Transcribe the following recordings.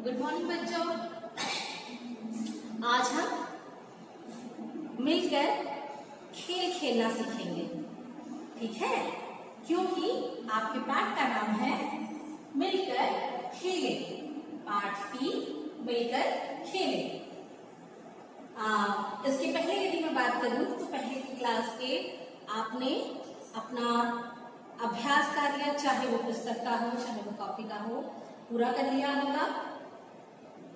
Good morning बच्चों। आज हम मिलकर खेल खेलना सीखेंगे, ठीक है? क्योंकि आपके पाठ का नाम है मिलकर खेलें। पाठ 3 मिलकर खेलें। इसके पहले यदि मैं बात करूं तो पहले की क्लास के आपने अपना अभ्यास कार्य, चाहे वो पुस्तक का हो चाहे वो कॉपी का हो, पूरा कर लिया होगा।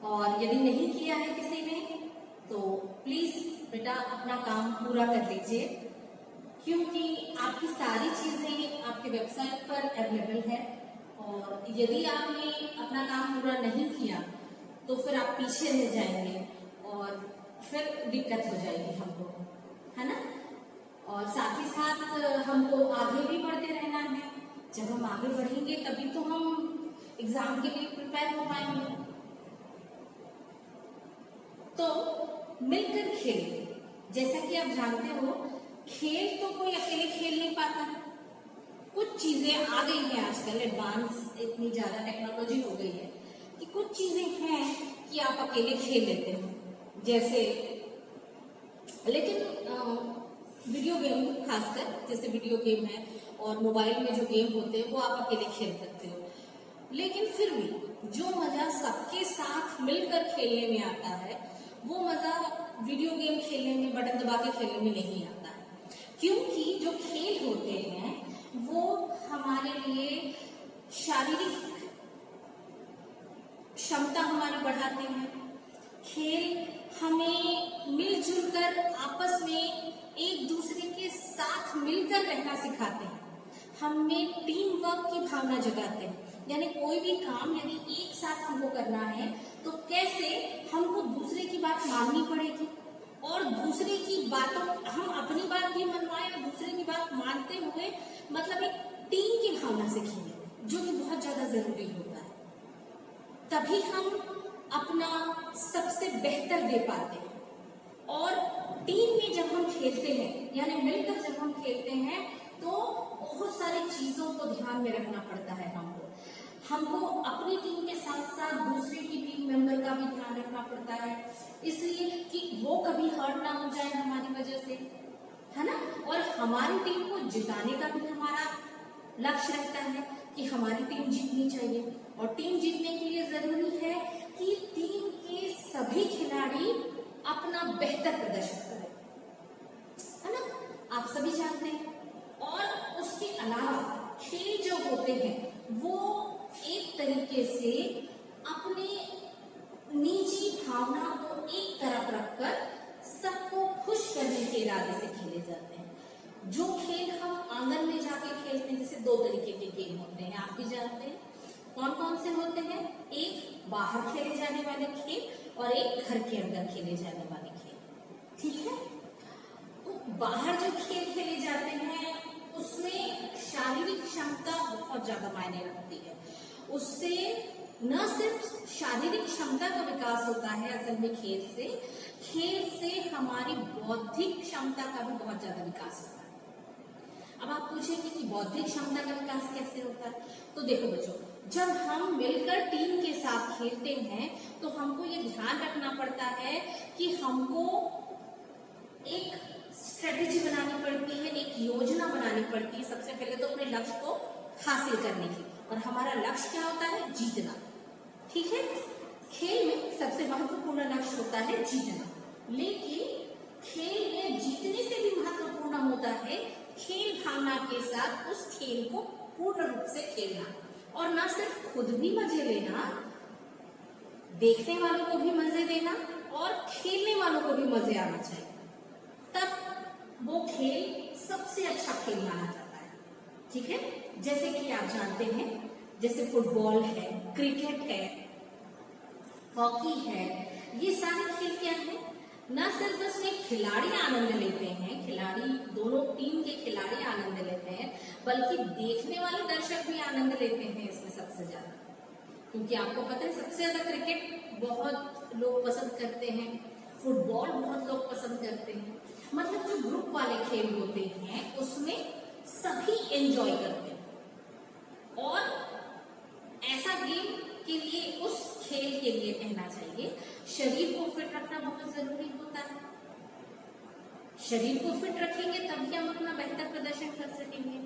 और यदि नहीं किया है किसी ने तो प्लीज बेटा अपना काम पूरा कर लीजिए, क्योंकि आपकी सारी चीजें आपके वेबसाइट पर अवेलेबल है। और यदि आपने अपना काम पूरा नहीं किया तो फिर आप पीछे रह जाएंगे और फिर दिक्कत हो जाएगी हमको, है ना? और साथ ही साथ हमको आगे भी बढ़ते रहना है। जब हम आगे बढ़ेंगे तभी तो हम एग्जाम के लिए प्रिपेयर हो पाएंगे। तो मिलकर खेलें। जैसा कि आप जानते हो, खेल तो कोई अकेले खेल नहीं पाता है। कुछ चीजें आ गई हैं आजकल, एडवांस इतनी ज्यादा टेक्नोलॉजी हो गई है कि कुछ चीजें हैं कि आप अकेले खेल लेते हैं, जैसे लेकिन वीडियो गेम, खासकर जैसे वीडियो गेम है और मोबाइल में जो गेम होते हैं वो आप अकेले खेल सकते हो। लेकिन फिर भी जो मजा सबके साथ मिलकर खेलने में आता है वो मजा वीडियो गेम खेलने में, बटन दबा के खेलने में नहीं आता है। क्योंकि जो खेल होते हैं वो हमारे लिए शारीरिक क्षमता हमारी बढ़ाते हैं। खेल हमें मिलजुल कर आपस में एक दूसरे के साथ मिलकर रहना सिखाते हैं। हमें टीम वर्क की भावना जगाते हैं। यानी कोई भी काम यदि एक साथ हमको करना है तो कैसे हमको दूसरे की बात माननी पड़ेगी और दूसरे की बातों, हम अपनी बात भी मनवाएं और दूसरे की बात मानते हुए, मतलब एक टीम की भावना से खेलें, जो कि बहुत ज्यादा जरूरी होता है। तभी हम अपना सबसे बेहतर दे पाते हैं। और टीम में जब हम खेलते हैं, यानी मिलकर जब हम खेलते हैं, तो बहुत सारी चीजों को ध्यान में रखना पड़ता है हमको अपनी टीम के साथ साथ दूसरे की टीम मेंबर का भी ध्यान रखना पड़ता है, इसलिए कि वो कभी हर्ट ना हो जाए हमारी वजह से, है ना? और हमारी टीम को जिताने का भी हमारा लक्ष्य रहता है कि हमारी टीम जीतनी चाहिए। और टीम जीतने के लिए जरूरी है कि टीम के सभी खिलाड़ी अपना बेहतर प्रदर्शन करें, है ना? आप सभी जानते हैं। और उसके अलावा खेल जो होते हैं वो एक तरीके से अपने निजी भावना को एक तरफ रखकर सबको खुश करने के इरादे से खेले जाते हैं। जो खेल हम आंगन में जाके खेलते हैं, जैसे 2 तरीके के गेम होते हैं, आप भी जानते हैं। कौन कौन से होते हैं? एक बाहर खेले जाने वाले खेल और एक घर के अंदर खेले जाने वाले खेल, ठीक है? तो बाहर जो खेल खेले जाते हैं उसमें शारीरिक क्षमता बहुत ज्यादा मायने रखती है। उससे न सिर्फ शारीरिक क्षमता का विकास होता है, असल में खेल से हमारी बौद्धिक क्षमता का भी बहुत ज्यादा विकास होता है। अब आप पूछेंगे कि बौद्धिक क्षमता का विकास कैसे होता है? तो देखो बच्चों, जब हम मिलकर टीम के साथ खेलते हैं तो हमको ये ध्यान रखना पड़ता है कि हमको एक स्ट्रेटेजी बनानी पड़ती है, एक योजना बनानी पड़ती है। सबसे पहले तो अपने लक्ष्य को हासिल करने की, और हमारा लक्ष्य क्या होता है? जीतना, ठीक है? खेल में सबसे महत्वपूर्ण लक्ष्य होता है जीतना, लेकिन खेल में जीतने से भी महत्वपूर्ण होता है खेल भावना के साथ उस खेल को पूर्ण रूप से खेलना। और ना सिर्फ खुद भी मजे लेना, देखने वालों को भी मजे देना और खेलने वालों को भी मजे आना चाहिए, तब वो खेल सबसे अच्छा खेल माना जाता है, ठीक है? जैसे कि आप जानते हैं, जैसे फुटबॉल है, क्रिकेट है, हॉकी है, ये सारे खेल क्या है? न सिर्फ उसमें खिलाड़ी आनंद लेते हैं, खिलाड़ी दोनों टीम के खिलाड़ी आनंद लेते हैं, बल्कि देखने वाले दर्शक भी आनंद लेते हैं इसमें सबसे ज्यादा। क्योंकि आपको पता है सबसे ज्यादा क्रिकेट बहुत लोग पसंद करते हैं, फुटबॉल बहुत लोग पसंद करते हैं। मतलब जो ग्रुप वाले खेल होते हैं उसमें सभी एंजॉय करते हैं। और ऐसा गेम के लिए, उस खेल के के लिए कहना चाहिए शरीर को फिट रखना बहुत जरूरी होता है। शरीर को फिट रखेंगे तभी हम अपना बेहतर प्रदर्शन कर सकेंगे।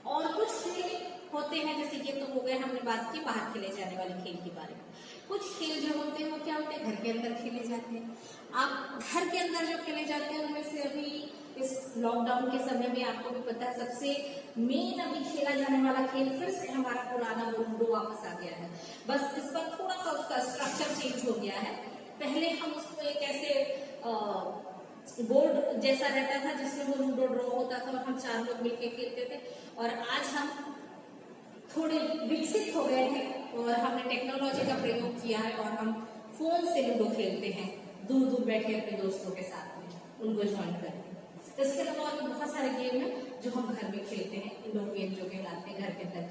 और कुछ खेल होते हैं, जैसे ये तो हो गए हमने बात की बाहर खेले जाने वाले खेल के बारे में। कुछ खेल जो होते हैं वो क्या होते हैं, घर के अंदर खेले जाते हैं। आप घर के अंदर जो खेले जाते हैं उनमें से अभी इस लॉकडाउन के समय में आपको भी पता है सबसे मेन अभी खेला जाने वाला खेल फिर से हमारा पुराना वो लूडो वापस आ गया है। बस इस पर थोड़ा सा उसका स्ट्रक्चर चेंज हो गया है। पहले हम उसको एक ऐसे बोर्ड जैसा रहता था जिसमें वो लूडो ड्रॉ होता था और हम 4 लोग मिलकर खेलते थे। और आज हम थोड़े विकसित हो गए हैं और हमने टेक्नोलॉजी का प्रयोग किया है और हम फोन से लूडो खेलते हैं दूर दूर बैठे अपने दोस्तों के साथ में, उनको ज्वाइन करके। इसके अलावा और भी बहुत सारे गेम हैं जो हम घर में खेलते हैं, इंडोर गेम जो कहलाते हैं, घर के अंदर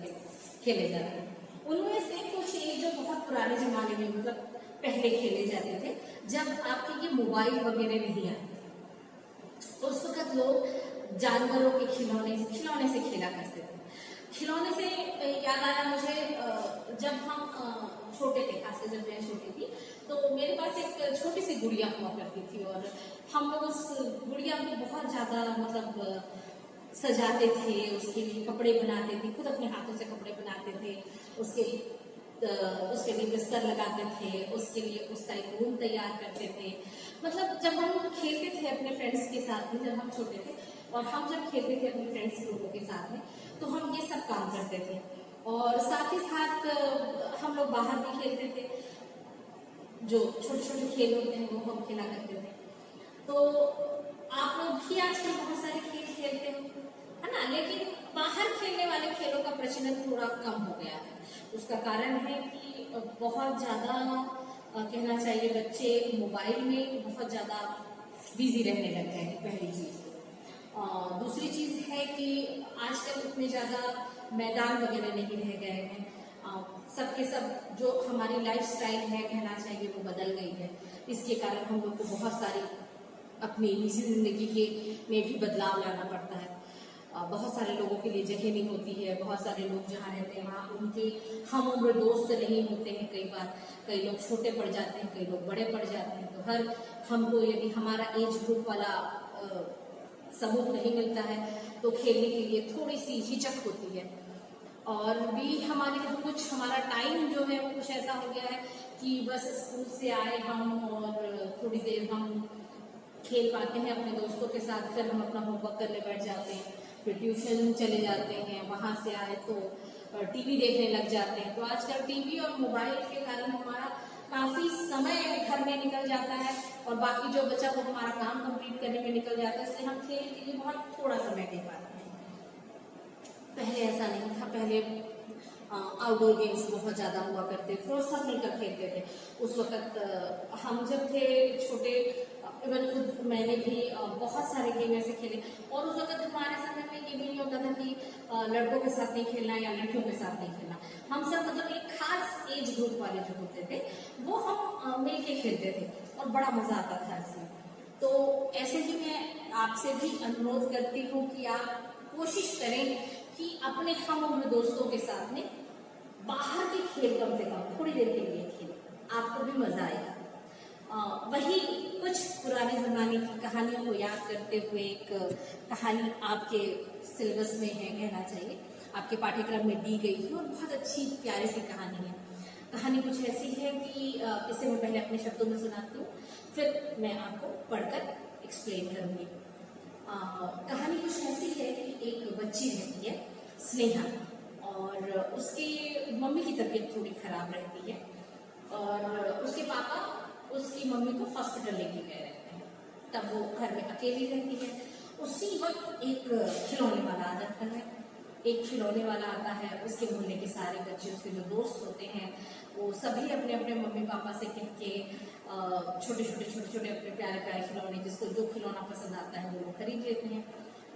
खेले जाते हैं। उनमें से कुछ एक जो बहुत पुराने जमाने में मतलब पहले खेले जाते थे, जब आपके ये मोबाइल वगैरह नहीं आए तो उस वक्त लोग जानवरों के खिलौने से खेला करते थे। खिलौने से याद आया मुझे, जब हम छोटे थे, खासकर जब मैं छोटी थी, तो मेरे पास एक छोटी सी गुड़िया हुआ करती थी और हम लोग उस गुड़िया को बहुत ज्यादा मतलब सजाते थे, उसके लिए कपड़े बनाते थे, खुद अपने हाथों से कपड़े बनाते थे, उसके लिए बिस्तर लगाते थे, उसके लिए उसका एक रूम तैयार करते थे। मतलब जब हम खेलते थे अपने फ्रेंड्स के साथ में, जब हम छोटे थे और हम जब खेलते थे अपने फ्रेंड्स लोगों के साथ में, तो हम ये सब काम करते थे। और साथ ही साथ हम लोग बाहर भी खेलते थे, जो छोटे छोटे खेल होते हैं वो हम खेला करते थे। तो आप लोग भी आजकल बहुत सारे खेल खेलते हो, है ना, लेकिन बाहर खेलने वाले खेलों का प्रचलन थोड़ा कम हो गया है। उसका कारण है कि बहुत ज्यादा कहना चाहिए बच्चे मोबाइल में बहुत ज्यादा बिजी रहने लग गए हैं, पहली चीज। दूसरी चीज है कि आजकल उतने ज्यादा मैदान वगैरह नहीं रह गए हैं। सबके सब जो हमारी लाइफस्टाइल है कहना चाहिए वो बदल गई है। इसके कारण हम लोग को बहुत सारी अपनी निजी जिंदगी के में भी बदलाव लाना पड़ता है। बहुत सारे लोगों के लिए जगह नहीं होती है, बहुत सारे लोग जहाँ रहते हैं वहाँ उनके हम उम्र दोस्त नहीं होते हैं। कई बार कई लोग छोटे पड़ जाते हैं, कई लोग बड़े पड़ जाते हैं। तो हर हमको यदि हमारा एज ग्रुप वाला समूह नहीं मिलता है तो खेलने के लिए थोड़ी सी हिचक होती है। और भी हमारा टाइम जो है वो कुछ ऐसा हो गया है कि बस स्कूल से आए हम और थोड़ी देर हम खेल पाते हैं अपने दोस्तों के साथ, फिर हम अपना होमवर्क करने बैठ जाते हैं, फिर ट्यूशन चले जाते हैं, वहां से आए तो टीवी देखने लग जाते हैं। तो आजकल टीवी और मोबाइल के कारण हमारा काफी समय घर में निकल जाता है और बाकी जो बचा वो हमारा काम कंप्लीट करने में निकल जाता है, इसलिए हम खेल के लिए बहुत थोड़ा समय दे पाते हैं। पहले ऐसा नहीं था, पहले आउटडोर गेम्स बहुत ज्यादा हुआ करते थे और सब मिलकर खेलते थे। उस वक्त हम जब थे छोटे, इवन खुद मैंने भी बहुत सारे गेम ऐसे खेले। और उस वक्त हमारे समय में ये भी नहीं होता था कि लड़कों के साथ नहीं खेलना या लड़कियों के साथ नहीं खेलना। हम सब मतलब एक खास एज ग्रुप वाले जो होते थे वो हम मिलके खेलते थे और बड़ा मजा आता था इसमें। तो ऐसे ही मैं आपसे भी अनुरोध करती हूँ कि आप कोशिश करें कि अपने हम उम्र दोस्तों के साथ में बाहर के खेल कम से कम थोड़ी देर के लिए खेलें, आपको भी मजा आएगा। वही कुछ पुराने जमाने की कहानियों को याद करते हुए एक कहानी आपके सिलेबस में है, कहना चाहिए आपके पाठ्यक्रम में दी गई है और बहुत अच्छी प्यारी सी कहानी है। कहानी कुछ ऐसी है कि इसे मैं पहले अपने शब्दों में सुनाती हूँ, फिर मैं आपको पढ़कर एक्सप्लेन करूंगी। कहानी कुछ ऐसी है कि एक बच्ची रहती है स्नेहा और उसकी मम्मी की तबीयत थोड़ी खराब रहती है और उसके पापा उसकी मम्मी को हॉस्पिटल लेके गए रहते हैं। तब वो घर में अकेली रहती है। उसी वक्त एक खिलौने वाला आ जाता है। एक खिलौने वाला आता है, उसके मोहल्ले के सारे बच्चे, उसके जो दोस्त होते हैं वो सभी अपने अपने मम्मी पापा से कह के छोटे छोटे अपने प्यारे प्यारे खिलौने, जिसको जो खिलौना पसंद आता है वो लोग खरीद लेते हैं।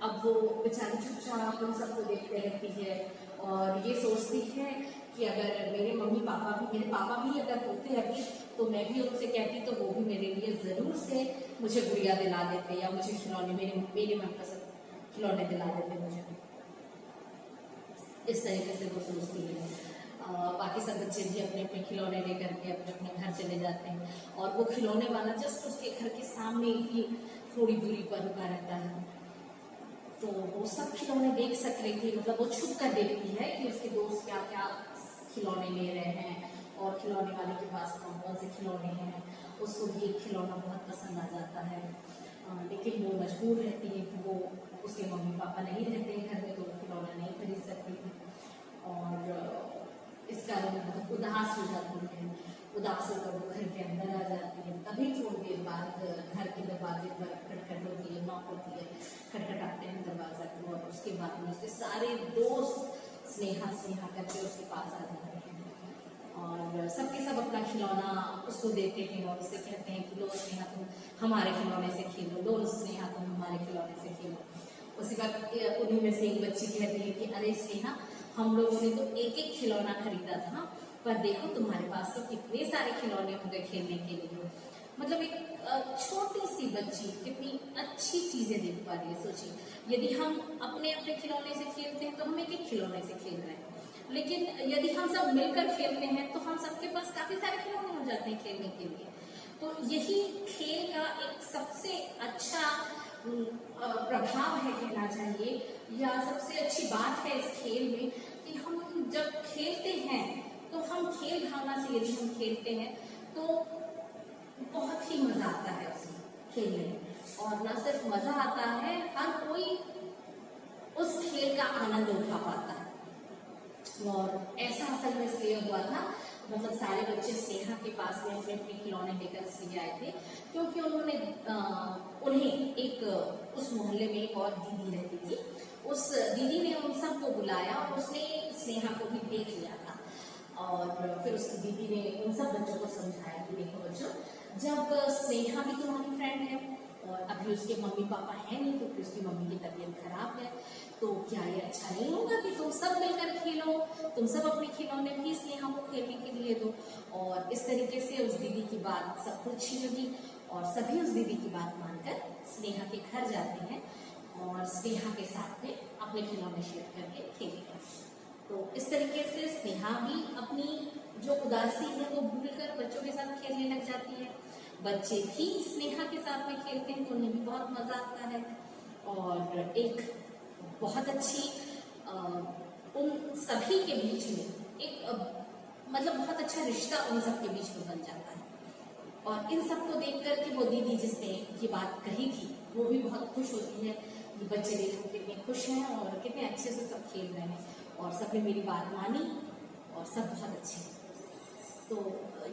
अब वो बेचारी चुपचाप उन सबको देखते रहती है और ये सोचती है कि अगर मेरे पापा भी अगर होते अभी तो मैं भी उनसे कहती तो वो भी मेरे लिए जरूर से मुझे गुड़िया दिला देते या मुझे खिलौने मेरे मनपसंद खिलौने दिला देते मुझे। इस तरीके से वो सोचती है। बाकी सब बच्चे भी अपने अपने खिलौने लेकर के अपने अपने घर चले जाते हैं, और वो खिलौने वाला जस्ट उसके घर के सामने ही थोड़ी दूरी पर रुका रहता है। तो वो सब खिलौने देख सक रही थी, मतलब वो छुप कर देखती है कि उसके दोस्त क्या क्या खिलौने ले रहे हैं और खिलौने वाले के पास कौन कौन से खिलौने हैं। उसको भी एक खिलौना बहुत पसंद आ जाता है, लेकिन वो मजबूर रहती है कि वो उसके मम्मी पापा नहीं रहते हैं घर में, तो वो खिलौना नहीं खरीद सकती थी, और इस कारण वो बहुत उदास हो जाती है। उदास होकर वो घर के अंदर आ जाती है। तभी थोड़ी देर बाद घर के दरवाजे पर खटखट होती है, नॉक होती है, खटखटाते हैं दरवाजा को, और उसके बाद में उसके सारे दोस्त स्नेहा स्नेहा करके उसके पास आ जाते हैं, और सबके सब अपना खिलौना उसको देते हैं और उससे कहते हैं कि लो स्नेहा तुम हमारे खिलौने से खेलो, लो स्नेहा तुम हमारे खिलौने से खेलो। उसी वक्त उन्हीं में से एक बच्ची कहती है कि अरे स्नेहा, हम लोगों ने तो एक एक खिलौना खरीदा था, पर देखो तुम्हारे पास तो कितने सारे खिलौने होंगे खेलने के लिए। मतलब एक छोटी सी बच्ची कितनी अच्छी चीजें देख पा रही है। सोचिए, यदि हम अपने अपने खिलौने से खेलते हैं तो हम एक एक खिलौने से खेल रहे हैं, लेकिन यदि हम सब मिलकर खेलते हैं तो हम सबके पास काफी सारे खिलौने हो जाते हैं खेलने के लिए। तो यही खेल का एक सबसे अच्छा प्रभाव है कहना चाहिए, या सबसे अच्छी बात है इस खेल में कि हम जब खेलते हैं तो हम खेल भावना से यदि हम खेलते हैं तो बहुत ही मजा आता है उसमें खेलने में। और न सिर्फ मजा आता है, हर कोई उस खेल का आनंद उठा पाता है। और ऐसा असल में इसलिए हुआ था, मतलब सारे बच्चे स्नेहा के पास में अपने अपने खिलौने लेकर इसलिए आए थे क्योंकि उन्हें एक उस मोहल्ले में एक और दीदी रहती थी। उस दीदी ने उन सबको बुलाया और उसने स्नेहा को भी देख लिया था, और फिर उसकी दीदी ने उन सब बच्चों को समझाया कि देखो बच्चों, जब स्नेहा भी तुम्हारी फ्रेंड है और अभी उसके मम्मी पापा है नहीं क्योंकि उसकी मम्मी की तबीयत खराब है, तो क्या ये अच्छा नहीं होगा कि तुम सब मिलकर खेलो, तुम सब अपने खिलौने भी स्नेहा को खेलने के लिए दो। और इस तरीके से उस दीदी की बात सबको अच्छी लगी और सभी उस दीदी की बात मानकर स्नेहा के घर जाते हैं और स्नेहा के साथ में अपने खिलौने शेयर करके खेलते हैं। तो इस तरीके से स्नेहा भी अपनी जो उदासी है वो भूलकर बच्चों के साथ खेलने लग जाती है। बच्चे भी स्नेहा के साथ में खेलते हैं तो उन्हें भी बहुत मजा आता है, और एक बहुत अच्छी उन सभी के बीच में एक मतलब बहुत अच्छा रिश्ता उन सब के बीच में बन जाता है। और इन सबको देख कर के वो दीदी जिसने ये बात कही थी वो भी बहुत खुश होती है कि बच्चे देखो कितने खुश हैं और कितने अच्छे से सब खेल रहे हैं, और सबने मेरी बात मानी और सब बहुत अच्छे हैं। तो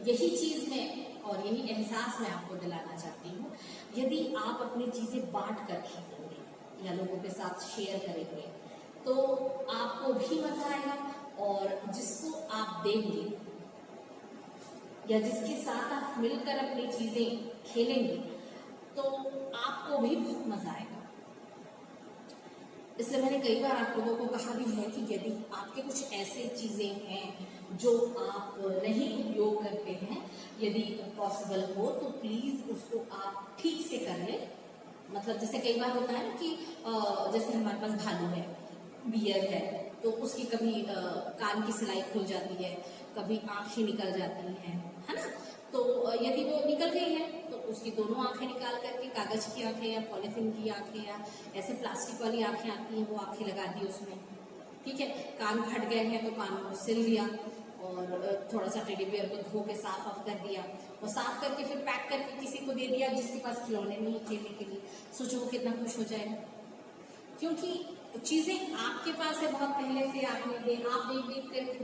यही चीज में और यही एहसास मैं आपको दिलाना चाहती हूँ, यदि आप अपनी चीजें बांट कर खेलेंगे या लोगों के साथ शेयर करेंगे तो आपको भी मजा आएगा, और जिसको आप देंगे या जिसके साथ आप मिलकर अपनी चीजें खेलेंगे तो आपको भी बहुत मजा आएगा। इसलिए मैंने कई बार आप लोगों को कहा भी है कि यदि आपके कुछ ऐसे चीजें हैं जो आप नहीं उपयोग करते हैं, यदि पॉसिबल हो तो प्लीज उसको आप ठीक से कर लें। मतलब जैसे कई बार होता है ना कि जैसे हमारे पास भालू है, बियर है, तो उसकी कभी कान की सिलाई खुल जाती है, कभी आंखें निकल जाती हैं, है ना। तो यदि वो निकल गई है तो उसकी दोनों आंखें निकाल करके कागज की आंखें या पॉलिथीन की आंखें या ऐसे प्लास्टिक वाली आंखें आती हैं वो आंखें लगा दी उसमें, ठीक है। कान फट गए हैं तो कान को सिल दिया और थोड़ा सा टेडी बियर को धो के साफ ऑफ कर दिया और साफ करके फिर पैक करके किसी को दे दिया जिसके पास खिलौने नहीं खेलने के लिए। सोचो वो कितना खुश हो जाएगा, क्योंकि चीजें आपके पास है बहुत पहले से, आपने आप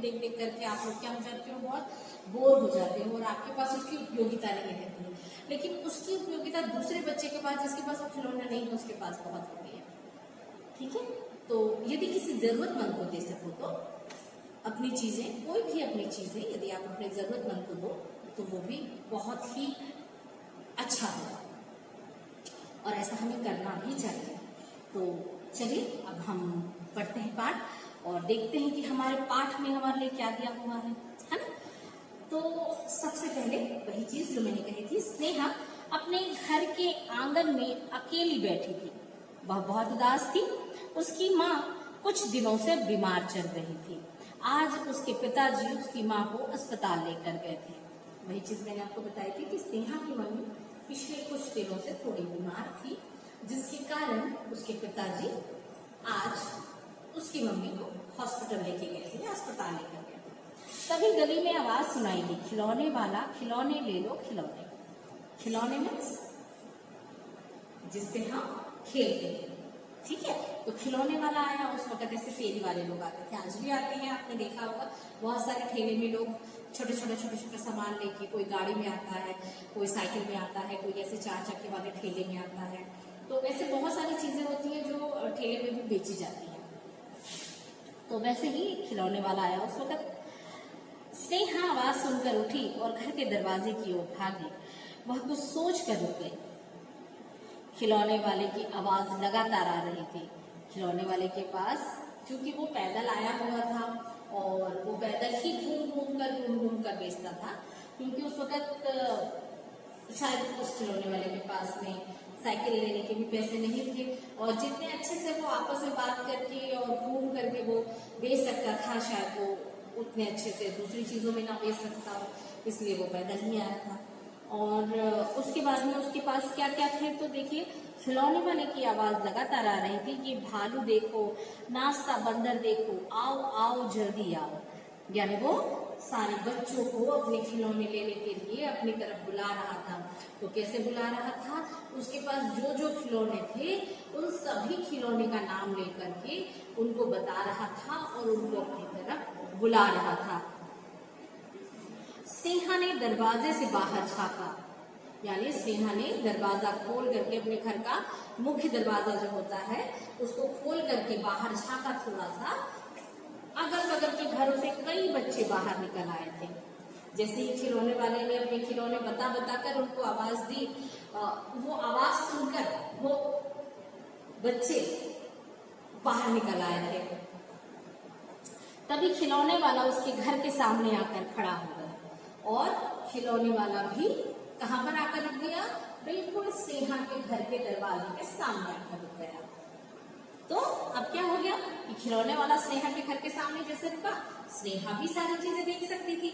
देख देख करके आप लोग क्या हो जाते हो, बहुत बोर हो जाते हो और आपके पास उसकी उपयोगिता नहीं रहती है। लेकिन उसकी उपयोगिता दूसरे बच्चे के पास जिसके पास वो खिलौना नहीं है उसके पास बहुत होती है, ठीक है। तो यदि किसी जरूरतमंद को दे सको तो अपनी चीजें, कोई भी अपनी चीजें यदि आप अपने जरूरतमंद को दो तो वो भी बहुत ही अच्छा होगा, और ऐसा हमें करना भी चाहिए। तो चलिए अब हम पढ़ते हैं पाठ और देखते हैं कि हमारे पाठ में हमारे लिए क्या दिया हुआ है ना। तो सबसे पहले वही चीज जो मैंने कही थी, स्नेहा अपने घर के आंगन में अकेली बैठी थी। वह बहुत उदास थी। उसकी माँ कुछ दिनों से बीमार चल रही थी। आज उसके पिताजी उसकी माँ को अस्पताल लेकर गए थे। वही चीज मैंने आपको बताई थी कि स्नेहा की मम्मी पिछले कुछ दिनों से थोड़ी बीमार थी, जिसके कारण उसके पिताजी आज उसकी मम्मी को हॉस्पिटल लेके गए थे, अस्पताल लेकर गए थे। तभी गली में आवाज सुनाई दी, खिलौने वाला खिलौने ले लो खिलौने। खिलौने मीन्स जिससे हम खेलते हैं, ठीक है। तो खिलौने वाला आया। उस वक्त ऐसे फेरी वाले लोग आते थे, आज भी आते हैं, आपने देखा होगा। बहुत सारे ठेले में लोग छोटे छोटे सामान लेके, कोई गाड़ी में आता है, कोई साइकिल में आता है, कोई ऐसे 4 चक्के वाले ठेले में आता है। तो वैसे बहुत सारी चीजें होती हैं जो ठेले में भी बेची जाती हैं। तो वैसे ही खिलौने वाला आया। उस वक्त स्नेहा आवाज सुनकर उठी और घर के दरवाजे की ओर भागी। वह कुछ सोच कर रुक गई। खिलौने वाले की आवाज लगातार आ रही थी। खिलौने वाले के पास, क्योंकि वो पैदल आया हुआ था और वो पैदल ही घूम घूम कर बेचता था, क्योंकि उस वक्त शायद उस खिलौने वाले के पास में साइकिल लेने के भी पैसे नहीं थे, और जितने अच्छे से वो आपस में बात करके और घूम करके वो बेच सकता था, शायद वो उतने अच्छे से दूसरी चीजों में ना बेच सकता हो, इसलिए वो पैदल ही आया था। और उसके बाद में उसके पास क्या क्या थे, तो देखिए खिलौने वाले की आवाज लगातार आ रही थी कि भालू देखो, नाश्ता बंदर देखो, आओ आओ जल्दी आओ। यानी वो सारे बच्चों को अपने खिलौने लेने के लिए अपनी तरफ बुला रहा था। तो कैसे बुला रहा था, उसके पास जो जो खिलौने थे उन सभी खिलौने का नाम लेकर के उनको बता रहा था और उनको अपनी तरफ बुला रहा था। स्नेहा ने दरवाजे से बाहर झांका, यानी स्नेहा ने दरवाजा खोल करके, अपने घर का मुख्य दरवाजा जो होता है उसको खोल करके बाहर झांका थोड़ा सा। अगल बगल के घरों से कई बच्चे बाहर निकल आए थे। जैसे ही खिलौने वाले ने अपने खिलौने बता कर उनको आवाज दी, वो आवाज सुनकर वो बच्चे बाहर निकल आए थे। तभी खिलौने वाला उसके घर के सामने आकर खड़ा हो गया और खिलौने वाला भी कहाँ पर आकर रुक गया, बिल्कुल स्नेहा के घर के दरवाजे के सामने आकर रुक गया। तो अब क्या हो गया कि खिलौने वाला स्नेहा के घर के सामने जैसे रुका, स्नेहा भी सारी चीजें देख सकती थी।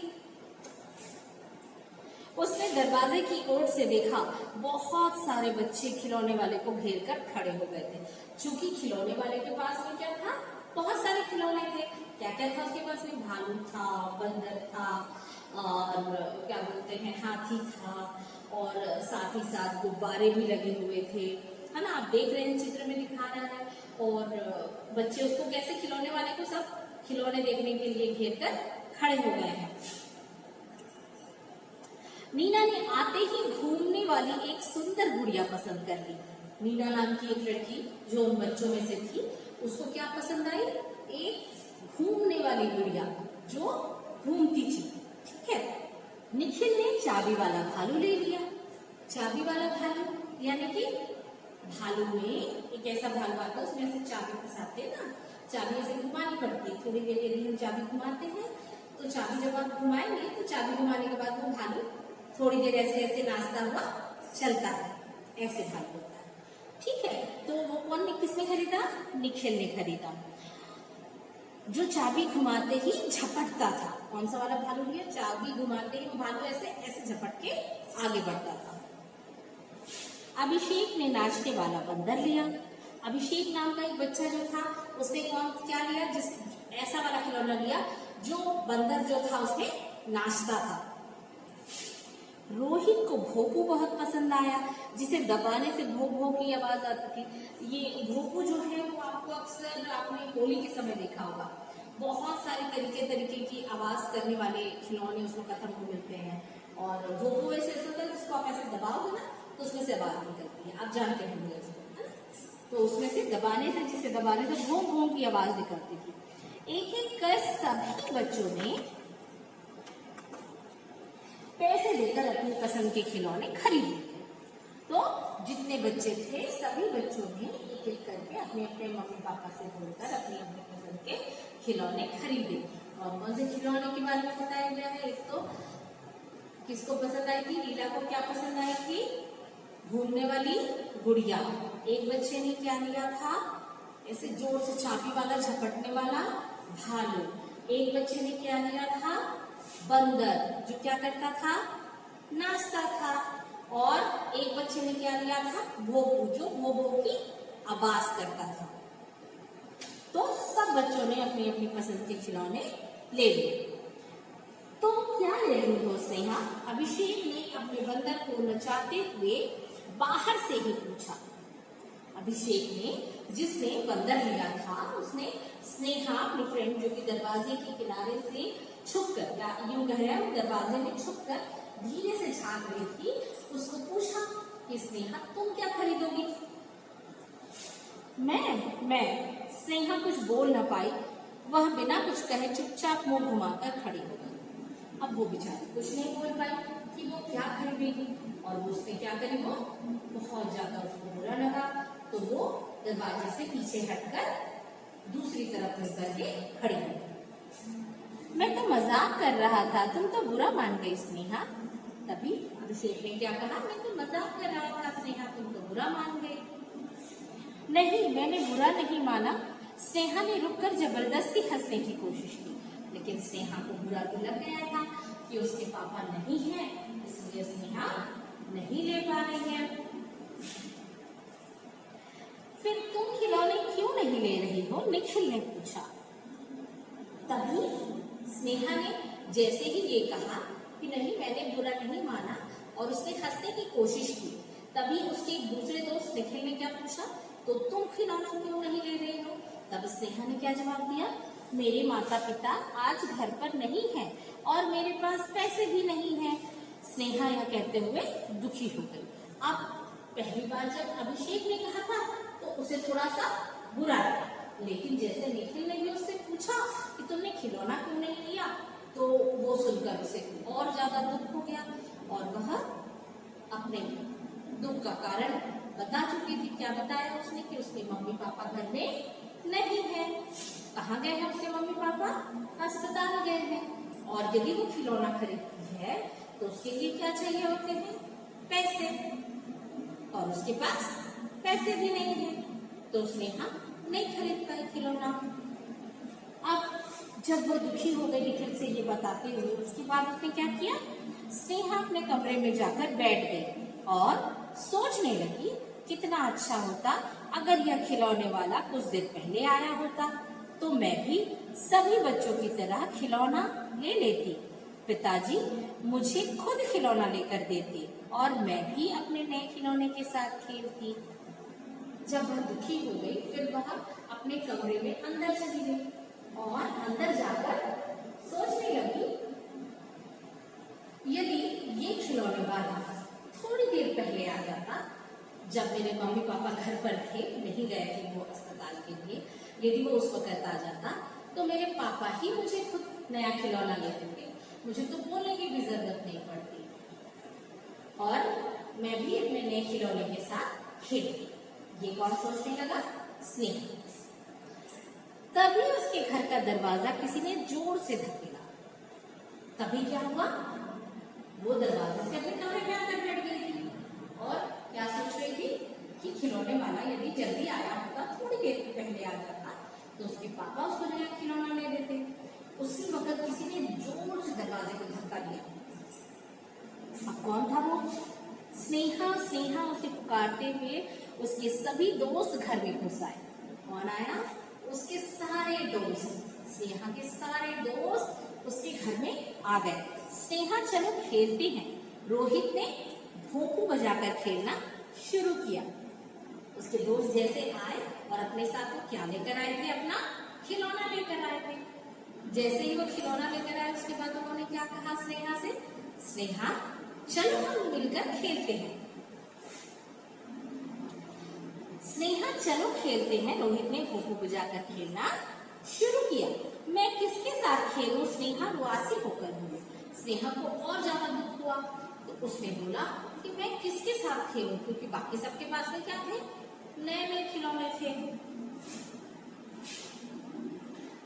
उसने दरवाजे की ओर से देखा, बहुत सारे बच्चे खिलौने वाले को घेर कर खड़े हो गए थे। चूंकि खिलौने वाले के पास में क्या था, बहुत सारे खिलौने थे। क्या क्या था उसके पास में, भालू था, बंदर था, और क्या बोलते हैं हाथी था, और साथ ही साथ गुब्बारे भी लगे हुए थे, है ना। आप देख रहे हैं चित्र में दिखा रहा है। और बच्चे उसको कैसे, खिलौने वाले को सब खिलौने देखने के लिए घेर कर खड़े हो गए हैं। नीना ने आते ही घूमने वाली एक सुंदर गुड़िया पसंद कर ली। नीना नाम की एक लड़की जो उन बच्चों में से थी, उसको क्या पसंद आई, एक घूमने वाली गुड़िया जो घूमती थी, ठीक है। निखिल ने चाबी वाला भालू ले लिया। चाबी वाला भालू यानी कि भालू में एक ऐसा भालू आता है, उसमें ऐसे चाबी फंसाते हैं ना, चाबी ऐसे घुमानी पड़ती है। थोड़ी देर यदि हम चाबी घुमाते हैं तो चाबी जब आप घुमाएंगे तो चाबी घुमाने के बाद वो भालू थोड़ी देर ऐसे ऐसे नाचता हुआ चलता है, ऐसे भालू होता है, ठीक है। तो वो कौन ने, किसने खरीदा, निखिल ने खरीदा, जो चाबी घुमाते ही झपटता था। कौन सा वाला भालू लिया, चाबी घुमाते ही वो भालू ऐसे ऐसे झपट के आगे बढ़ता था। अभिषेक ने नाचने वाला बंदर लिया। अभिषेक नाम का एक बच्चा जो था, उसने क्या लिया, जिस ऐसा वाला खिलौना लिया जो बंदर जो था उसमें नाचता था। रोहित को भोपू बहुत पसंद आया, जिसे दबाने से भो भो की आवाज आती थी। ये भोपू जो है वो आपको अक्सर आपने होली के समय देखा होगा, बहुत सारे तरीके की आवाज करने वाले खिलौने उसमें कथम को मिलते हैं। और भोपू ऐसे होता है जिसको आप ऐसे दबाओगे ना तो उसमें से आवाज निकलती है, आप जानते होंगे उसको, है ना। तो उसमें से दबाने से, जिसे दबाने से भों भों की आवाज निकलती थी। एक एक कर सभी बच्चों ने पैसे देकर अपनी पसंद के खिलौने खरीद लिए। तो जितने बच्चे थे सभी बच्चों ने एक एक करके अपने अपने मम्मी पापा से बोलकर अपनी अपनी पसंद के खिलौने खरीदे। और कौन से खिलौने के बारे में बताया गया है, एक तो किसको पसंद आई थी, लीला को क्या पसंद आई थी, घूमने वाली गुड़िया। एक बच्चे ने क्या लिया था, ऐसे जोर से चाबी वाला झपटने वाला भालू। एक बच्चे ने क्या लिया था, बंदर, जो क्या करता था, नाचता था। और एक बच्चे ने क्या लिया था, भोपू, जो भो भो की आवाज करता था। तो सब बच्चों ने अपनी अपनी पसंद के खिलौने ले लिए। तो क्या ले रही हो स्नेहा? अभिषेक ने अपने बंदर को नचाते हुए बाहर से ही पूछा। अभिषेक ने, जिसने बंदर लिया था, उसने स्नेहा अपनी फ्रेंड जो कि दरवाजे के किनारे से छुपकर, या यूं कहें दरवाजे में छुपकर धीरे से झांक रही थी, उसको पूछा कि स्नेहा तुम क्या खरीदोगी? मैं स्नेहा कुछ बोल न पाई। वह बिना कुछ कहे चुपचाप मुंह घुमाकर खड़ी हो गई। अब वो बेचारी कुछ नहीं बोल पाई कि वो क्या खरीदेगी। और वो उसने क्या करी, वो बहुत ज्यादा उसको बुरा लगा, तो वो दरवाजे से पीछे हटकर दूसरी तरफ मुड़ करके खड़ी हो गई। मैं तो मजाक कर रहा था, तुम तो बुरा मान गई स्नेहा। तभी अभिषेक ने क्या कहा, मैं तो मजाक कर रहा था स्नेहा, तुम तो बुरा मान गई। नहीं, मैंने बुरा नहीं माना। स्नेहा ने रुककर जबरदस्ती हंसने की कोशिश की, लेकिन स्नेहा को बुरा तो लग गया था कि उसके पापा नहीं है, इसलिए स्नेहा नहीं ले पा रही है। फिर तुम खिलौने क्यों नहीं ले रही हो? निखिल ने पूछा। तभी स्नेहा ने जैसे ही ये कहा कि नहीं, मैंने बुरा नहीं माना, और उसने हंसने की कोशिश की, तभी उसके एक दूसरे दोस्त निखिल ने क्या पूछा, तो तुम खिलौना क्यों नहीं ले रही हो? तब स्नेहा ने क्या जवाब दिया, मेरे माता पिता आज घर पर नहीं है और मेरे पास पैसे भी नहीं है। स्नेहा यह कहते हुए दुखी हो गई। अब पहली बार जब अभिषेक ने कहा था तो उसे थोड़ा सा बुरा लगा, लेकिन जैसे निखिल ने भी उससे पूछा कि तुमने खिलौना क्यों नहीं लिया, तो वो सुनकर उसे और ज्यादा दुख हो गया, और वह अपने दुख का कारण बता चुकी थी। क्या बताया उसने कि उसके मम्मी पापा घर में नहीं है। कहाँ गए हैं उसके मम्मी पापा? अस्पताल गए हैं। और यदि वो खिलौना खरीदती है तो उसके लिए क्या चाहिए होते हैं? पैसे, और उसके पास पैसे भी नहीं है, तो स्नेहा नहीं खरीद पाई खिलौना। अब जब वो दुखी हो गई निखिल से ये बताते हुए, उसके बाद उसने क्या किया, स्नेहा अपने कमरे में जाकर बैठ गई और सोचने लगी, कितना अच्छा होता अगर यह खिलौने वाला कुछ दिन पहले आया होता, तो मैं भी सभी बच्चों की तरह खिलौना ले लेती। पिताजी मुझे खुद खिलौना लेकर देते और मैं भी अपने नए खिलौने के साथ खेलती। जब वह दुखी हो गई, फिर वह अपने कमरे में अंदर चली गई और अंदर जाकर सोचने लगी, यदि ये खिलौने वाला थोड़ी देर पहले आ जाता, जब मेरे मम्मी पापा घर पर थे, नहीं गए थे वो अस्पताल के लिए, यदि वो उस वक्त आ जाता तो मेरे पापा ही मुझे खुद नया खिलौना ले देते, मुझे तो बोलने की भी जरूरत नहीं पड़ती और मैं भी अपने नए खिलौने के साथ खेलती। ये कौन सोचने लगा? स्नेहा। तभी उसके घर का दरवाजा किसी ने जोर से धकेला। तभी क्या हुआ, वो दरवाजे से अपने कमरे में आकर बैठ गई थी और क्या सोच रही थी कि खिलौने वाला यदि जल्दी आया होता, थोड़ी देर पहले आ जाता, तो उसके पापा उसको नया खिलौना ले देते। उसी वक्त किसी ने जोर से दरवाजे को धक्का दिया। अब कौन था वो? स्नेहा। स्नेहा उसे पुकारते हुए उसके सभी दोस्त घर में घुस आए। कौन आया? उसके सारे दोस्त, स्नेहा के सारे दोस्त उसके घर में आ गए। स्नेहा चलो खेलते हैं। रोहित ने भोंपू बजाकर खेलना शुरू किया। उसके दोस्त जैसे आए और अपने साथ वो क्या लेकर आए थे? अपना खिलौना लेकर आए थे। जैसे ही वो खिलौना लेकर आए, उसके बाद उन्होंने क्या कहा स्नेहा से, स्नेहा चलो हम मिलकर खेलते हैं। स्नेहा चलो खेलते हैं। रोहित ने भोंपू बजाकर खेलना शुरू किया। मैं किसके साथ खेलूं? स्नेहा रुआसी होकर बोली। स्नेहा को और ज्यादा दुख हुआ, तो उसने बोला कि मैं किसके साथ खेलूं, क्योंकि बाकी सबके पास में क्या थे? नए नए खिलौने थे।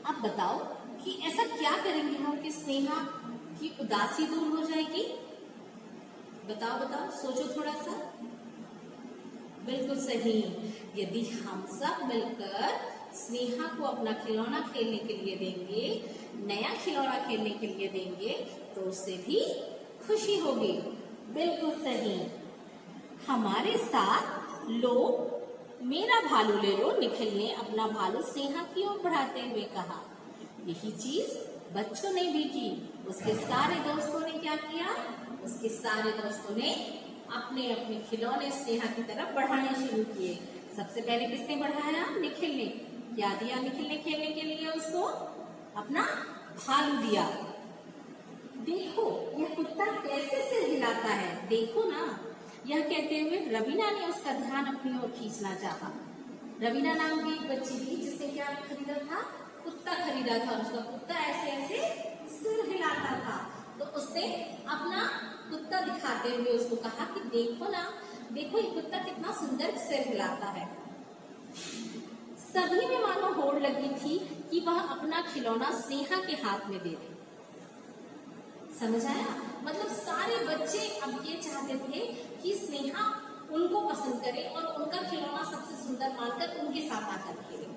अब बताओ कि ऐसा क्या करेंगे हम कि स्नेहा की उदासी दूर हो जाएगी? बताओ बताओ, सोचो थोड़ा सा। बिल्कुल सही, यदि हम सब मिलकर स्नेहा को अपना खिलौना खेलने के लिए देंगे, नया खिलौना खेलने के लिए देंगे, तो उससे भी खुशी होगी। बिल्कुल सही। हमारे साथ लो, मेरा भालू ले लो, निखिल ने अपना भालू स्नेहा की ओर बढ़ाते हुए कहा। यही चीज बच्चों ने भी की। उसके सारे दोस्तों ने क्या किया? उसके सारे दोस्तों ने अपने अपने खिलौने स्नेहा की तरफ बढ़ाने शुरू किए। सबसे पहले किसने बढ़ाया? निखिल ने। क्या दिया निखिल ने खेलने के लिए? उसको अपना भालू दिया। देखो यह कुत्ता कैसे सिर हिलाता है, देखो ना। यह कहते हुए रवीना ने उसका ध्यान अपनी ओर खींचना चाहा। रवीना नाम की एक बच्ची थी जिसने क्या खरीदा था? कुत्ता खरीदा था। उसका कुत्ता ऐसे ऐसे सिर हिलाता था, तो उसने अपना कुत्ता दिखाते हुए उसको कहा कि देखो ना, देखो ये कुत्ता कितना सुंदर सिर हिलाता है। सभी में मानो होड़ लगी थी कि वह अपना खिलौना स्नेहा के हाथ में दे दे। समझ आया? मतलब सारे बच्चे अब ये चाहते थे कि स्नेहा उनको पसंद करे और उनका खिलौना सबसे सुंदर मानकर उनके साथ आकर खेले।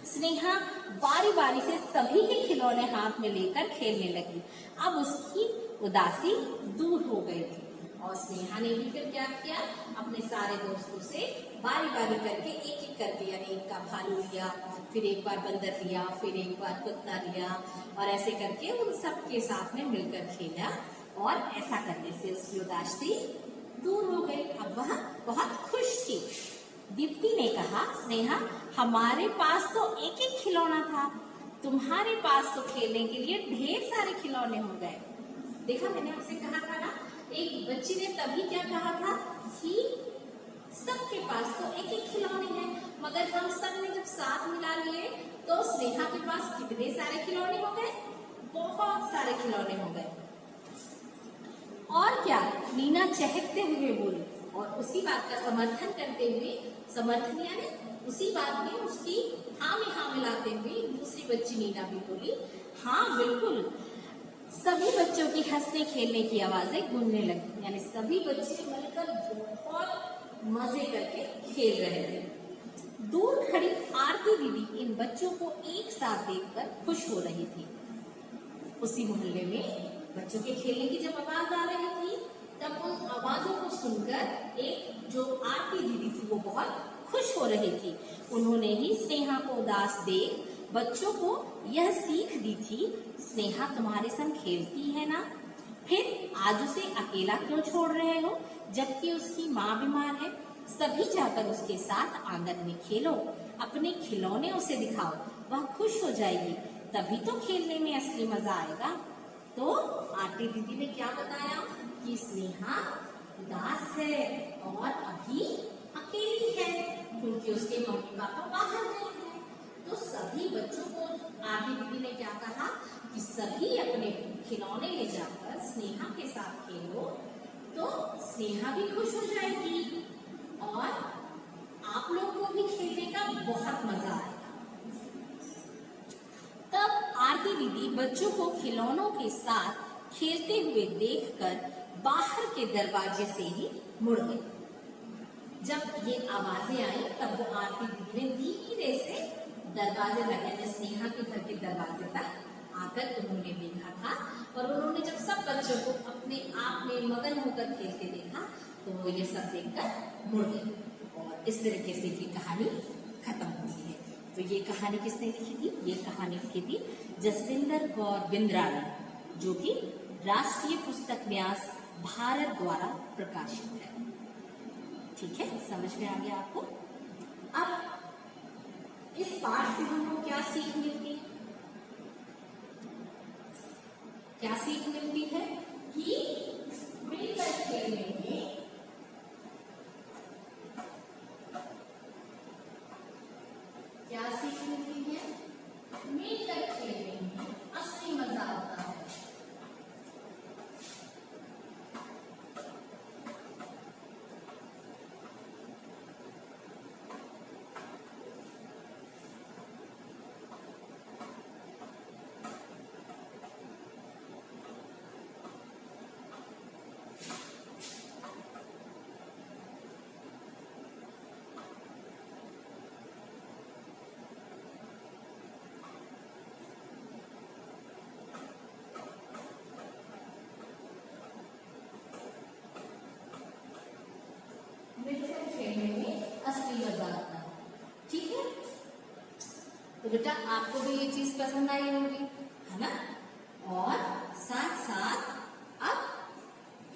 स्नेहा बारी बारी से सभी के खिलौने हाथ में लेकर खेलने लगी। अब उसकी उदासी दूर हो गई थी और स्नेहा ने भी फिर क्या किया? अपने सारे दोस्तों से बारी बारी करके एक एक करके, यानी एक का भालू लिया, फिर एक बार बंदर लिया, फिर एक बार कुत्ता लिया, और ऐसे करके उन सब के साथ में मिलकर खेला। और ऐसा करने से उसकी उदासी दूर हो गई। अब वह बहुत खुश थी। दीप्ति ने कहा, स्नेहा हमारे पास तो एक एक खिलौना था, तुम्हारे पास तो खेलने के लिए ढेर सारे खिलौने हो गए। देखा, मैंने आपसे कहा था ना, एक बच्ची ने तभी क्या कहा था कि सबके पास तो एक एक खिलौने हैं, मगर हम सब ने जब साथ मिला लिए तो स्नेहा के पास कितने सारे खिलौने हो गए? बहुत सारे खिलौने हो गए। और क्या? नीना चहकते हुए बोली और उसी बात का समर्थन करते हुए, समर्थन यानी उसी बात में उसकी हाँ में हाँ मिलाते हुए दूसरी बच्ची नीना भी बोली, हाँ बिल्कुल। सभी बच्चों की हंसने खेलने की आवाजें गूंजने लगी, यानी सभी बच्चे मिलकर बहुत मजे करके खेल रहे थे। दूर खड़ी आरती दीदी इन बच्चों को एक साथ देखकर खुश हो रही थी। उसी मोहल्ले में बच्चों के खेलने की जब आवाज आ रही थी, तब उन आवाजों को सुनकर एक जो आरती दीदी थी वो बहुत खुश हो रही थी। उन्होंने ही स्नेहा को उदास देख बच्चों को यह सीख दी थी, स्नेहा तुम्हारे संग खेलती है ना, फिर आज उसे अकेला क्यों छोड़ रहे हो, जबकि उसकी माँ बीमार है। सभी जाकर उसके साथ आंगन में खेलो, अपने खिलौने उसे दिखाओ, वह खुश हो जाएगी, तभी तो खेलने में असली मजा आएगा। तो आरती दीदी ने क्या बताया कि स्नेहा उदास है और अभी अकेली है क्योंकि उसके मम्मी पापा बाहर गए हैं। तो सभी बच्चों को आरती दीदी ने क्या कहा कि सभी अपने खिलौने ले जाकर स्नेहा के साथ खेलो, तो स्नेहा भी खुश हो जाएगी और आप लोग को भी खेलने का बहुत मजा आएगा। तब आरती दीदी बच्चों को खिलौनों के साथ खेलते हुए देखकर बाहर के दरवाजे से ही मुड़ गई। जब ये आवाजें आई तब वो आरती दीदी ने धीरे से दरवाजे लगे स्नेहा के घर के दरवाजे तक आकर उन्होंने देखा था, और उन्होंने जब सब बच्चों को अपने आप में मगन होकर खेलते देखा तो वो ये सब देखकर मुड़ गई। और इस तरीके से ये कहानी खत्म होती है। तो ये कहानी किसने लिखी थी? ये कहानी लिखी थी जसविंदर कौर बिंद्रा ने, जो कि राष्ट्रीय पुस्तक न्यास भारत द्वारा प्रकाशित है। ठीक है, समझ में आ गया आपको? अब इस पाठ से हमको क्या सीख मिलती है? क्या सीख मिलती है कि मिलकर खेलने में क्या सीख मिलती है? मिलकर खेलने में असली मजा आता है। बेटा आपको भी ये चीज पसंद आई होगी, है ना। और साथ साथ अब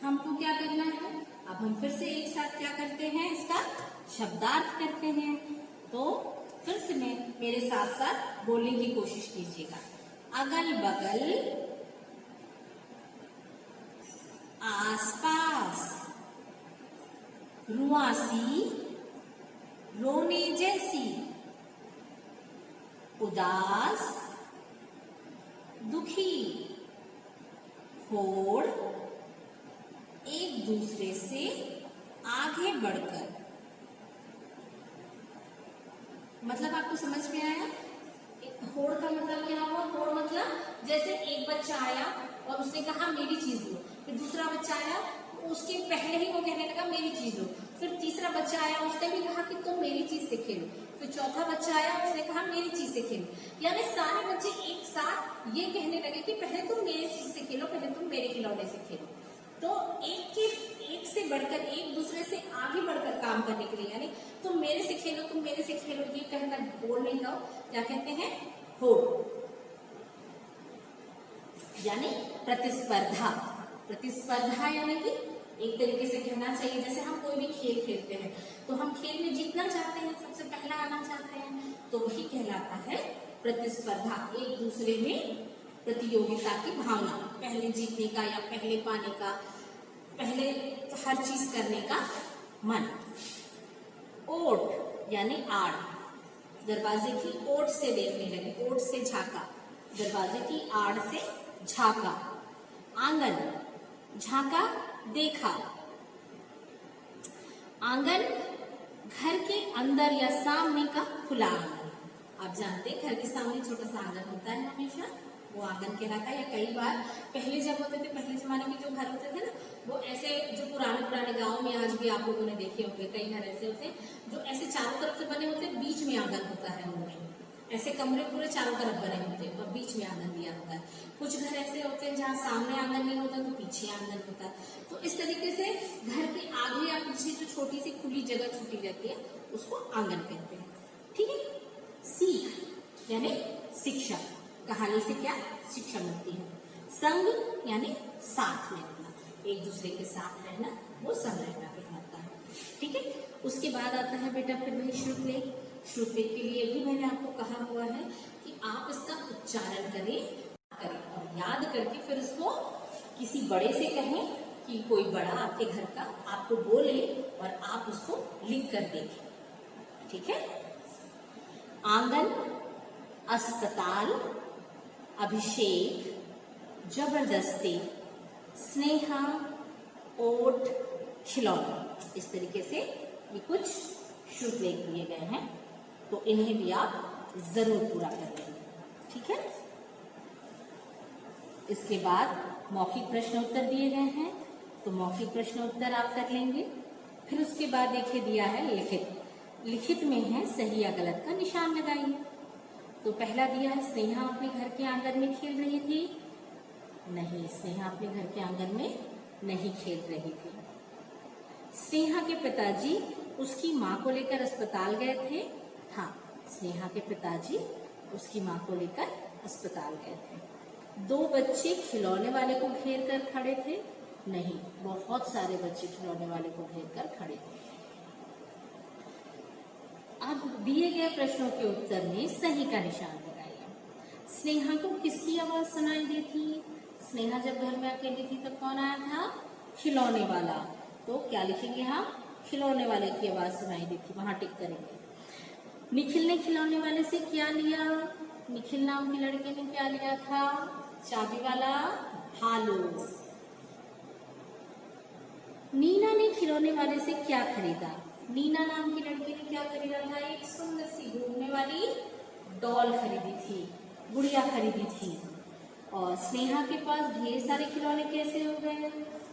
हमको क्या करना है, अब हम फिर से एक साथ क्या करते हैं, इसका शब्दार्थ करते हैं। तो फिर से मेरे साथ साथ बोलने की कोशिश कीजिएगा। अगल बगल, आसपास, रुआसी, रोने जैसी, उदास, दुखी, होड़, एक दूसरे से आगे बढ़कर। मतलब आपको समझ में आया? होड़ का मतलब क्या हुआ? होड़ मतलब जैसे एक बच्चा आया और उसने कहा मेरी चीज लो, फिर दूसरा बच्चा आया उसके पहले ही वो कहने लगा मेरी चीज लो, फिर तीसरा बच्चा आया उसने भी कहा कि तुम मेरी चीज से खेलो, फिर चौथा बच्चा आया उसने कहा मेरी चीज से खेलो। यानी सारे बच्चे एक साथ ये कहने लगे कि पहले तुम मेरी चीज से खेलो, पहले तुम मेरे खिलौने से खेलो। तो एक से बढ़कर, एक दूसरे से आगे बढ़कर काम करने के लिए, यानी तुम मेरे से खेलो, तुम मेरे से खेलो, ये कहना बोलने का क्या कहते हैं? होड़। यानी प्रतिस्पर्धा। प्रतिस्पर्धा यानी कि एक तरीके से कहना चाहिए जैसे हम कोई भी खेल खेलते हैं तो हम खेल में जीतना चाहते हैं, सबसे पहला आना चाहते हैं, तो वही कहलाता है प्रतिस्पर्धा। एक दूसरे में प्रतियोगिता की भावना, पहले जीतने का या पहले पाने का, पहले हर चीज करने का मन। ओट यानी आड़, दरवाजे की ओट से देखने लगे, ओट से झांका, दरवाजे की आड़ से झांका। आंगन, झांका, देखा। आंगन, घर के अंदर या सामने का खुला आंगन। आप जानते हैं घर के सामने छोटा सा आंगन होता है हमेशा, वो आंगन कहलाता है। या कई बार पहले जब होते थे, पहले जमाने में जो घर होते थे ना, वो ऐसे जो पुराने गांव में आज भी आप लोगों ने देखे होंगे, कई घर ऐसे होते हैं जो ऐसे चारों तरफ से बने होते हैं, बीच में आंगन होता है उनमें, ऐसे कमरे पूरे चारों तरफ बने होते हैं और बीच में आंगन दिया होता है। कुछ घर ऐसे होते हैं जहाँ सामने आंगन नहीं होता तो पीछे आंगन होता है। तो इस तरीके से घर के आगे या पीछे जो छोटी सी खुली जगह छूटी रहती है उसको आंगन कहते हैं। ठीक है। सीख यानी शिक्षा, कहानी से क्या शिक्षा मिलती है। संग यानी साथ में रहना, एक दूसरे के साथ रहना, वो संग रहना कहलाता है। ठीक है। उसके बाद आता है बेटा फिर वही श्रुतलेख। श्रुतलेख के लिए भी मैंने आपको कहा हुआ है कि आप इसका उच्चारण करें और याद करके फिर उसको किसी बड़े से कहें कि कोई बड़ा आपके घर का आपको बोले और आप उसको लिख कर देखें। ठीक है। आंगन, अस्पताल, अभिषेक, जबरदस्ती, स्नेहा, ओट, खिलौना। इस तरीके से ये कुछ श्रुतलेख दिए गए हैं, तो इन्हें भी आप जरूर पूरा कर लेंगे। ठीक है। इसके बाद मौखिक प्रश्न उत्तर दिए गए हैं, तो मौखिक प्रश्न उत्तर आप कर लेंगे। फिर उसके बाद देखिए दिया है लिखित। लिखित में है सही या गलत का निशान लगाइए। तो पहला दिया है स्नेहा अपने घर के आंगन में खेल रही थी। नहीं, स्नेहा अपने घर के आंगन में नहीं खेल रही थी। स्नेहा के पिताजी उसकी माँ को लेकर अस्पताल गए थे। हाँ, स्नेहा के पिताजी उसकी माँ को लेकर अस्पताल गए थे। दो बच्चे खिलौने वाले को घेर कर खड़े थे। नहीं, बहुत सारे बच्चे खिलौने वाले को घेर कर खड़े थे। अब दिए गए प्रश्नों के उत्तर में सही का निशान लगाइए। स्नेहा को किसकी आवाज सुनाई दी थी? स्नेहा जब घर में अकेली थी तब कौन आया था? खिलौने वाला। तो क्या लिखेंगे हम? खिलौने वाले की आवाज सुनाई दी थी, वहां टिक करेंगे। निखिल ने खिलौने वाले से क्या लिया? निखिल नाम के लड़के ने क्या लिया था? चाबी वाला भालू। नीना ने खिलौने वाले से क्या खरीदा? नीना नाम की लड़की ने क्या खरीदा था? एक सुंदर सी घूमने वाली डॉल खरीदी थी, गुड़िया खरीदी थी। और स्नेहा के पास ढेर सारे खिलौने कैसे हो गए?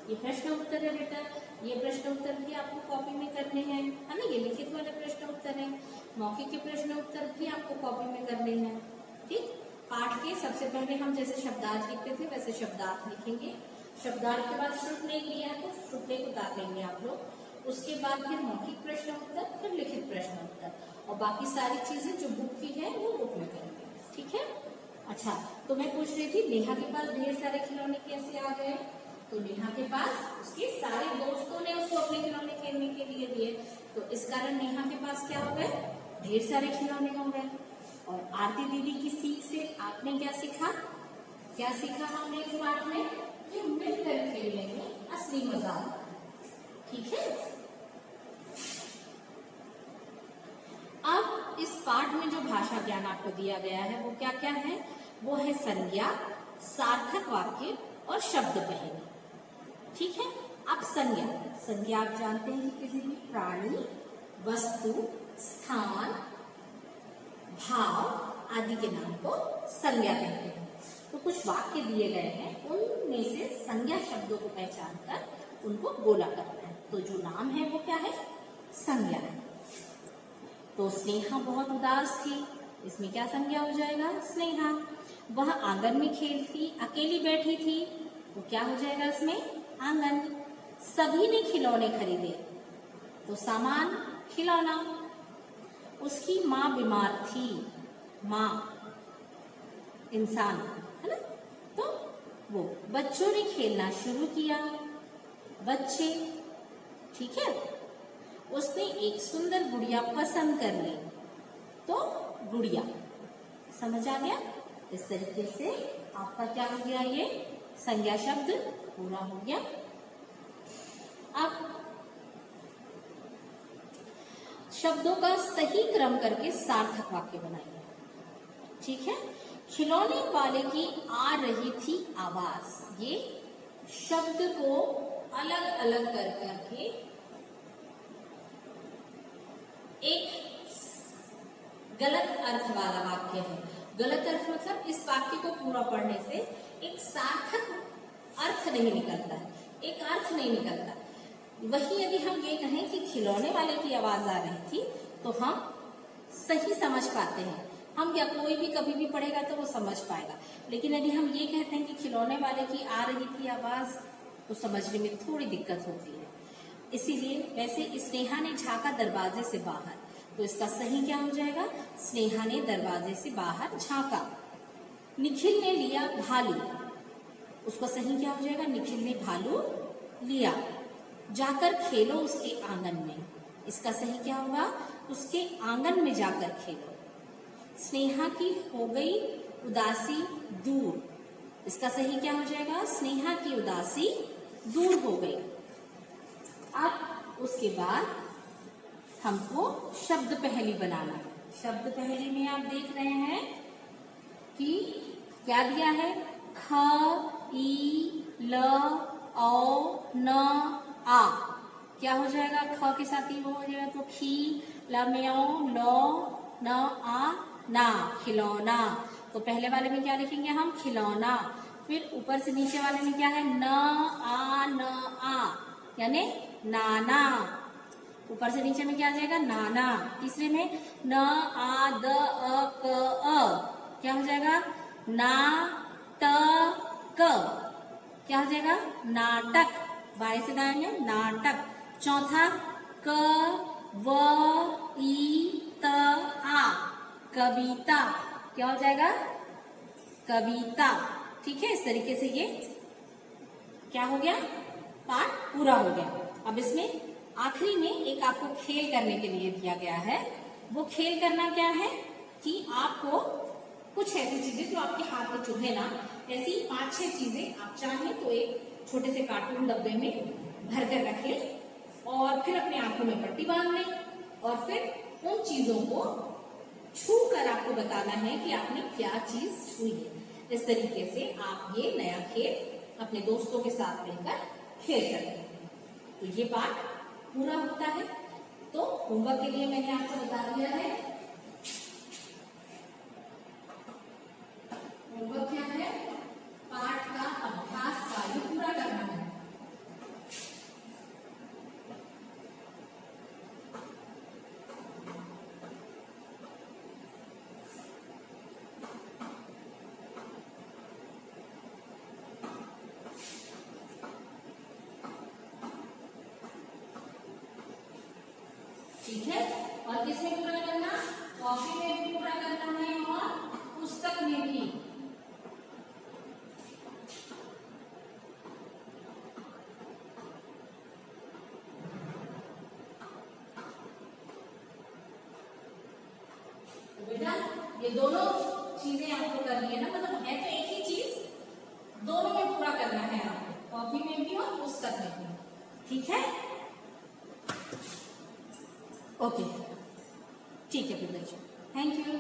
ये प्रश्न उत्तर है बेटा। ये प्रश्न उत्तर भी आपको कॉपी में करने हैं, है ना। ये लिखित वाले प्रश्न उत्तर है। मौखिक के प्रश्न उत्तर भी आपको कॉपी में करने हैं। ठीक। पाठ के सबसे पहले हम जैसे शब्दार्थ लिखते थे वैसे शब्दार्थ लिखेंगे। शब्दार्थ के बाद श्रुतलेख लिया है तो श्रुतलेख उतार लेंगे आप लोग। उसके बाद फिर मौखिक प्रश्न उत्तर, फिर लिखित प्रश्न उत्तर, और बाकी सारी चीजें जो बुक की है वो बुक में करेंगे। ठीक है। अच्छा, तो मैं पूछ रही थी नेहा के पास ढेर सारे खिलौने कैसे आ गए? तो नेहा के पास उसके सारे दोस्तों ने उसको अपने खिलौने खेलने के लिए दिए, तो इस कारण नेहा के पास क्या हो गए? ढेर सारे खिलौने हो गए। और आरती दीदी की सीख से आपने क्या सीखा? क्या सीखा हमने इस पाठ में? कि मिलकर खेलने में असली मजा आता है। ठीक है। अब इस पाठ में जो भाषा ज्ञान आपको दिया गया है वो क्या क्या है? वो है संज्ञा, सार्थक वाक्य और शब्द पहेली। ठीक है। अब संज्ञा, संज्ञा आप जानते हैं कि किसी भी प्राणी, वस्तु, स्थान, भाव आदि के नाम को संज्ञा कहते हैं। तो कुछ वाक्य दिए गए हैं, उनमें से संज्ञा शब्दों को पहचान कर उनको बोला करना है। तो जो नाम है वो क्या है? संज्ञा है। तो स्नेहा बहुत उदास थी, इसमें क्या संज्ञा हो जाएगा? स्नेहा। वह आंगन में खेलती अकेली बैठी थी, तो क्या हो जाएगा इसमें? आंगन। सभी ने खिलौने खरीदे, तो सामान खिलौना। उसकी माँ बीमार थी, माँ इंसान है ना, तो वो। बच्चों ने खेलना शुरू किया, बच्चे। ठीक है। उसने एक सुंदर गुड़िया पसंद कर ली, तो गुड़िया। समझ आ गया? इस तरीके से आपका क्या हो गया? ये संज्ञा शब्द पूरा हो गया। अब शब्दों का सही क्रम करके सार्थक वाक्य बनाइए। ठीक है। खिलौने वाले की आ रही थी आवाज, ये शब्द को अलग अलग कर करके एक गलत अर्थ वाला वाक्य है। गलत अर्थ मतलब इस वाक्य को पूरा पढ़ने से एक सार्थक अर्थ नहीं निकलता है, एक अर्थ नहीं निकलता। वही यदि हम ये कहें कि खिलौने वाले की आवाज आ रही थी, तो हम सही समझ पाते हैं। हम या कोई भी कभी भी पढ़ेगा तो वो समझ पाएगा। लेकिन यदि हम ये कहते हैं कि खिलौने वाले की आ रही थी आवाज, तो समझने में थोड़ी दिक्कत होती है। इसीलिए वैसे स्नेहा ने झांका दरवाजे से बाहर, तो इसका सही क्या हो जाएगा? स्नेहा ने दरवाजे से बाहर झांका। निखिल ने लिया भालू, उसका सही क्या हो जाएगा? निखिल ने भालू लिया। जाकर खेलो उसके आंगन में, इसका सही क्या होगा? उसके आंगन में जाकर खेलो। स्नेहा की हो गई उदासी दूर, इसका सही क्या हो जाएगा? स्नेहा की उदासी दूर हो गई। अब उसके बाद हमको शब्द पहेली बनाना है। शब्द पहेली में आप देख रहे हैं कि क्या दिया है? ख, ई, ल, औ, न, आ। क्या हो जाएगा? ख के साथ ई वो हो जाएगा, तो खी, ल में औ, लो, न, आ, ना, खिलौना। तो पहले वाले में क्या लिखेंगे हम? खिलौना। फिर ऊपर से नीचे वाले में क्या है? न, आ, न, आ, यानी नाना। ऊपर से नीचे में क्या आ जाएगा? नाना। तीसरे में न, आ, द, अ, क, अ, क्या हो जाएगा? ना, त, क, क्या हो जाएगा? नाटक। बाएं से दाएं में नाटक। चौथा क, व, ई, त, आ, कविता। क्या हो जाएगा? कविता। ठीक है। इस तरीके से ये क्या हो गया? पाठ पूरा हो गया। अब इसमें आखिरी में एक आपको खेल करने के लिए दिया गया है। वो खेल करना क्या है कि आपको कुछ ऐसी चीजें जो आपके हाथ में चुभे ना, ऐसी 5-6 चीजें आप चाहें तो एक छोटे से कार्टून डब्बे में भर कर रख लें और फिर अपने आंखों में पट्टी बांध लें और फिर उन चीजों को छू कर आपको बताना है कि आपने क्या चीज छुई है। इस तरीके से आप ये नया खेल अपने दोस्तों के साथ मिलकर खेल सकते हैं। तो ये पाठ पूरा होता है। तो होमवर्क के लिए मैंने आपको बता दिया है। होमवर्क क्या है? पाठ का अभ्यास कार्य पूरा करना है। ठीक है। और किसमें पूरा करना? कॉपी में भी पूरा करना है और पुस्तक तो बेटा ये दोनों चीजें आपको करनी है ना, मतलब है तो एक ही चीज, दोनों में पूरा करना है आपको, कॉपी में भी और पुस्तक में भी। ठीक है, ओके, ठीक है फिर बच्चों, थैंक यू।